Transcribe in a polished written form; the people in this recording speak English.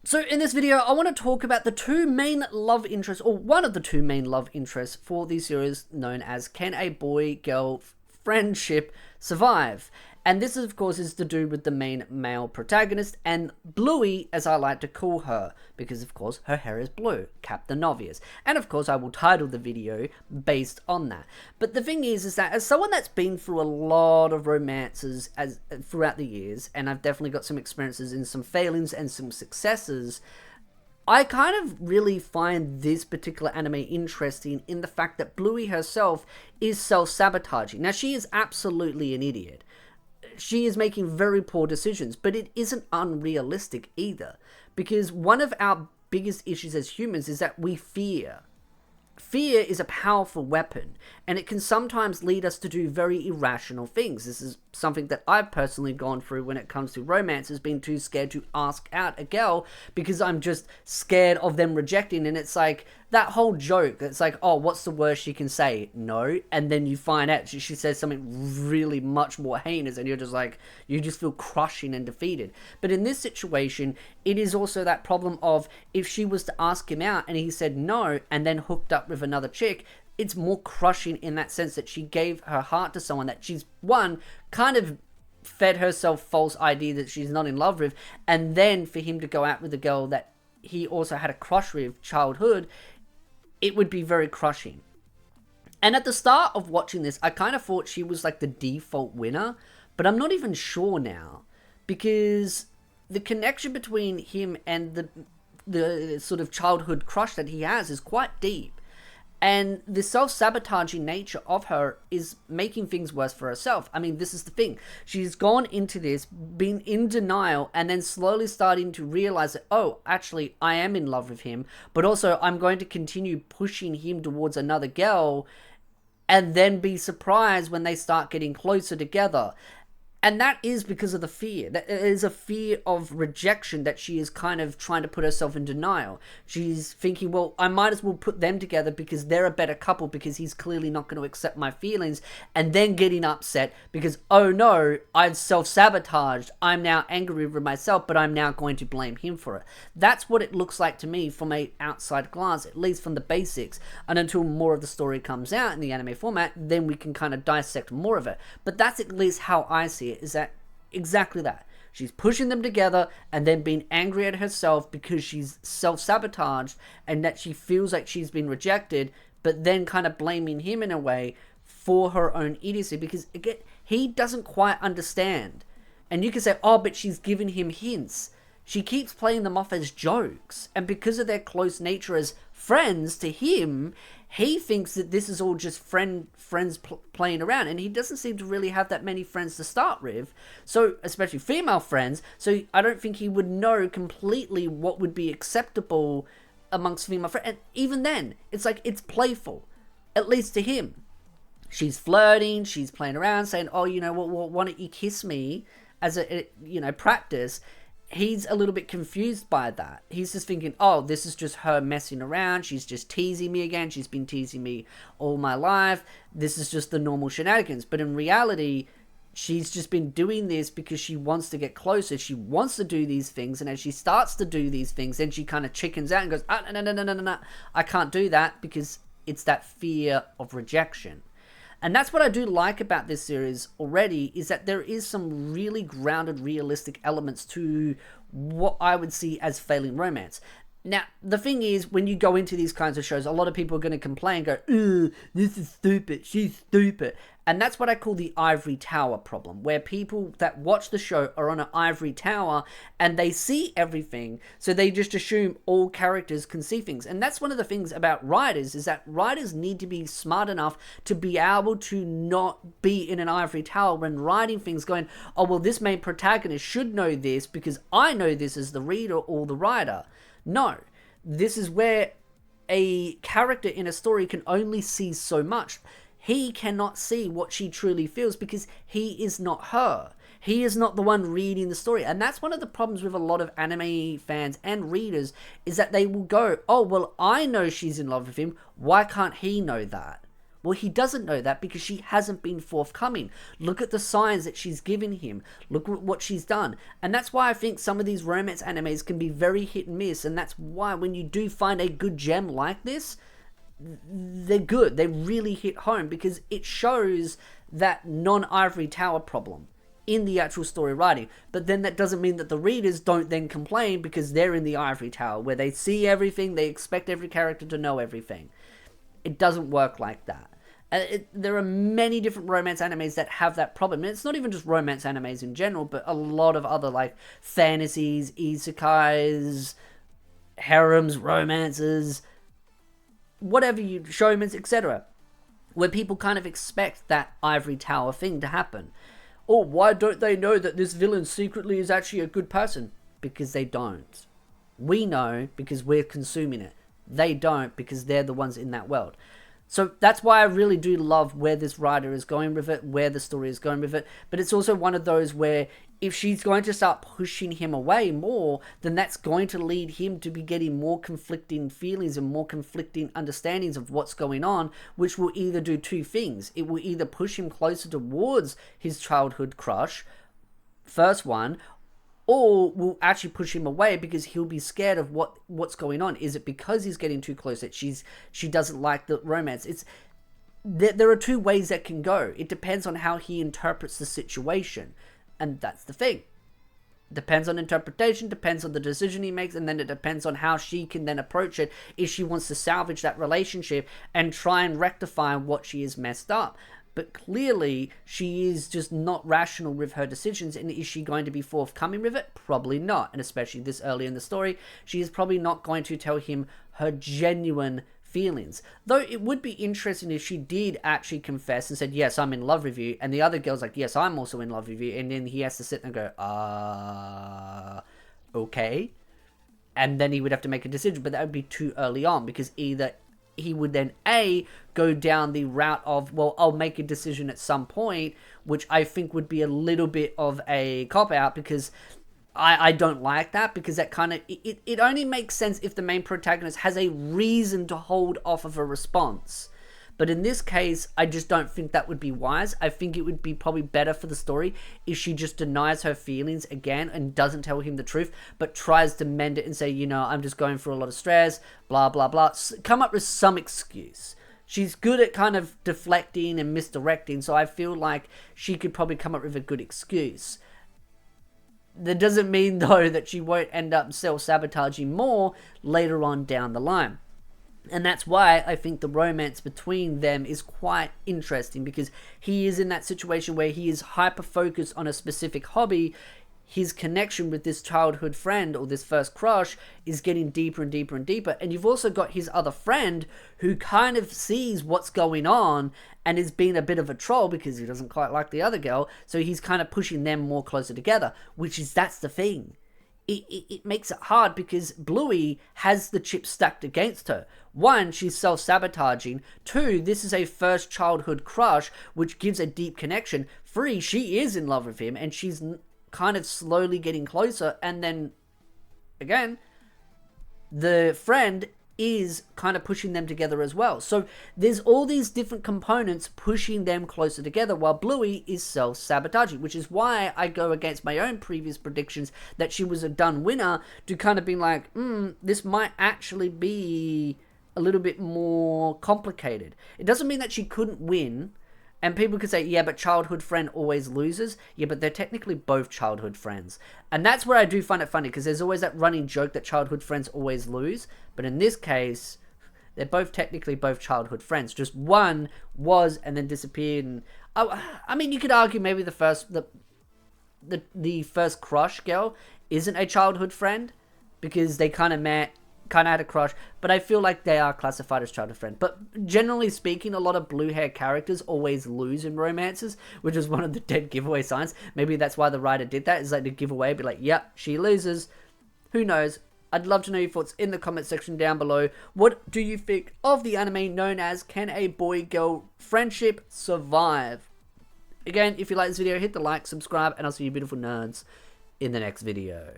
So in this video, I want to talk about the two main love interests, or one of the two main love interests for the series known as Can a Boy-Girl Friendship Survive? And this, of course, is to do with the main male protagonist, and Bluey, as I like to call her, because, of course, her hair is blue, Captain Obvious. And, of course, I will title the video based on that. But the thing is that as someone that's been through a lot of romances throughout the years, and I've definitely got some experiences in some failings and some successes, I kind of really find this particular anime interesting in the fact that Bluey herself is self-sabotaging. Now, she is absolutely an idiot. She is making very poor decisions, but it isn't unrealistic either. Because one of our biggest issues as humans is that we fear. Fear is a powerful weapon, and it can sometimes lead us to do very irrational things. This is something that I've personally gone through when it comes to romance, is being too scared to ask out a girl because I'm just scared of them rejecting. And it's like that whole joke. It's like, oh, what's the worst she can say? No. And then you find out she says something really much more heinous, and you're just like, you just feel crushing and defeated. But in this situation, it is also that problem of if she was to ask him out and he said no and then hooked up with another chick, it's more crushing in that sense that she gave her heart to someone that she's, one, kind of fed herself false idea that she's not in love with, and then for him to go out with a girl that he also had a crush with childhood, it would be very crushing. And at the start of watching this, I kind of thought she was like the default winner, but I'm not even sure now, because the connection between him and the sort of childhood crush that he has is quite deep. And the self-sabotaging nature of her is making things worse for herself. I mean, this is the thing. She's gone into this, been in denial, and then slowly starting to realize that, oh, actually, I am in love with him, but also I'm going to continue pushing him towards another girl, and then be surprised when they start getting closer together. And that is because of the fear. That is a fear of rejection that she is kind of trying to put herself in denial. She's thinking, well, I might as well put them together because they're a better couple, because he's clearly not going to accept my feelings. And then getting upset because, oh no, I've self-sabotaged. I'm now angry with myself, but I'm now going to blame him for it. That's what it looks like to me from an outside glance, at least from the basics. And until more of the story comes out in the anime format, then we can kind of dissect more of it. But that's at least how I see it. Is that exactly that? She's pushing them together and then being angry at herself because she's self-sabotaged and that she feels like she's been rejected, but then kind of blaming him in a way for her own idiocy, because again, he doesn't quite understand. And you can say, oh, but she's given him hints. She keeps playing them off as jokes, and because of their close nature as friends to him, he thinks that this is all just friends playing around, and he doesn't seem to really have that many friends to start with, so especially female friends, so I don't think he would know completely what would be acceptable amongst female friends. And even then, it's like, it's playful, at least to him. She's flirting, she's playing around, saying, oh, you know what, well, why don't you kiss me as a, you know, practice. He's a little bit confused by that. He's just thinking, oh, this is just her messing around. She's just teasing me again. She's been teasing me all my life. This is just the normal shenanigans. But in reality, she's just been doing this because she wants to get closer. She wants to do these things. And as she starts to do these things, then she kind of chickens out and goes, no. I can't do that, because it's that fear of rejection. And that's what I do like about this series already, is that there is some really grounded, realistic elements to what I would see as failing romance. Now, the thing is, when you go into these kinds of shows, a lot of people are going to complain, go, ugh, this is stupid, she's stupid. And that's what I call the ivory tower problem, where people that watch the show are on an ivory tower and they see everything, so they just assume all characters can see things. And that's one of the things about writers, is that writers need to be smart enough to be able to not be in an ivory tower when writing things, going, oh, well, this main protagonist should know this because I know this as the reader or the writer. No, this is where a character in a story can only see so much. He cannot see what she truly feels because he is not her. He is not the one reading the story. And that's one of the problems with a lot of anime fans and readers, is that they will go, oh, well, I know she's in love with him. Why can't he know that? Well, he doesn't know that because she hasn't been forthcoming. Look at the signs that she's given him. Look at what she's done. And that's why I think some of these romance animes can be very hit and miss. And that's why when you do find a good gem like this, they're good. They really hit home because it shows that non-ivory tower problem in the actual story writing. But then that doesn't mean that the readers don't then complain because they're in the ivory tower where they see everything, they expect every character to know everything. It doesn't work like that. There are many different romance animes that have that problem. And it's not even just romance animes in general, but a lot of other like fantasies, isekais, harems, romances, whatever you, showmans, etc. Where people kind of expect that ivory tower thing to happen. Or why don't they know that this villain secretly is actually a good person? Because they don't. We know because we're consuming it. They don't because they're the ones in that world. So that's why I really do love where this writer is going with it, where the story is going with it. But it's also one of those where if she's going to start pushing him away more, then that's going to lead him to be getting more conflicting feelings and more conflicting understandings of what's going on, which will either do two things. It will either push him closer towards his childhood crush, first one, or will actually push him away because he'll be scared of what's going on. Is it because he's getting too close that she doesn't like the romance? There are two ways that can go. It depends on how he interprets the situation. And that's the thing. Depends on interpretation, depends on the decision he makes, and then it depends on how she can then approach it if she wants to salvage that relationship and try and rectify what she has messed up. But clearly, she is just not rational with her decisions, and is she going to be forthcoming with it? Probably not, and especially this early in the story, she is probably not going to tell him her genuine feelings. Though it would be interesting if she did actually confess and said, yes, I'm in love with you, and the other girl's like, yes, I'm also in love with you, and then he has to sit and go, okay. And then he would have to make a decision, but that would be too early on, because either he would then A, go down the route of, well, I'll make a decision at some point, which I think would be a little bit of a cop-out, because I don't like that, because that kind of, it only makes sense if the main protagonist has a reason to hold off of a response. But in this case, I just don't think that would be wise. I think it would be probably better for the story if she just denies her feelings again and doesn't tell him the truth, but tries to mend it and say, you know, I'm just going through a lot of stress, blah, blah, blah. Come up with some excuse. She's good at kind of deflecting and misdirecting, so I feel like she could probably come up with a good excuse. That doesn't mean, though, that she won't end up self-sabotaging more later on down the line. And that's why I think the romance between them is quite interesting, because he is in that situation where he is hyper-focused on a specific hobby. His connection with this childhood friend, or this first crush, is getting deeper and deeper and deeper. And you've also got his other friend who kind of sees what's going on and is being a bit of a troll because he doesn't quite like the other girl. So he's kind of pushing them more closer together, that's the thing. It makes it hard because Bluey has the chips stacked against her. One, she's self-sabotaging. Two, this is a first childhood crush, which gives a deep connection. Three, she is in love with him, and she's kind of slowly getting closer. And then, again, the friend is kind of pushing them together as well. So there's all these different components pushing them closer together, while Bluey is self-sabotaging, which is why I go against my own previous predictions that she was a done winner, to kind of be like, this might actually be a little bit more complicated. It doesn't mean that she couldn't win. And people could say, yeah, but childhood friend always loses. Yeah, but they're technically both childhood friends. And that's where I do find it funny, because there's always that running joke that childhood friends always lose. But in this case, they're both technically both childhood friends. Just one was and then disappeared. And I mean, you could argue maybe the first crush girl isn't a childhood friend, because they kind of met, kind of had a crush, but I feel like they are classified as childhood friend. But generally speaking, a lot of blue hair characters always lose in romances, which is one of the dead giveaway signs. Maybe that's why the writer did that, is like to give away, be like, yep, she loses. Who knows? I'd love to know your thoughts in the comment section down below. What do you think of the anime known as Can a Boy-Girl Friendship Survive? Again, if you like this video, hit the like, subscribe, and I'll see you beautiful nerds in the next video.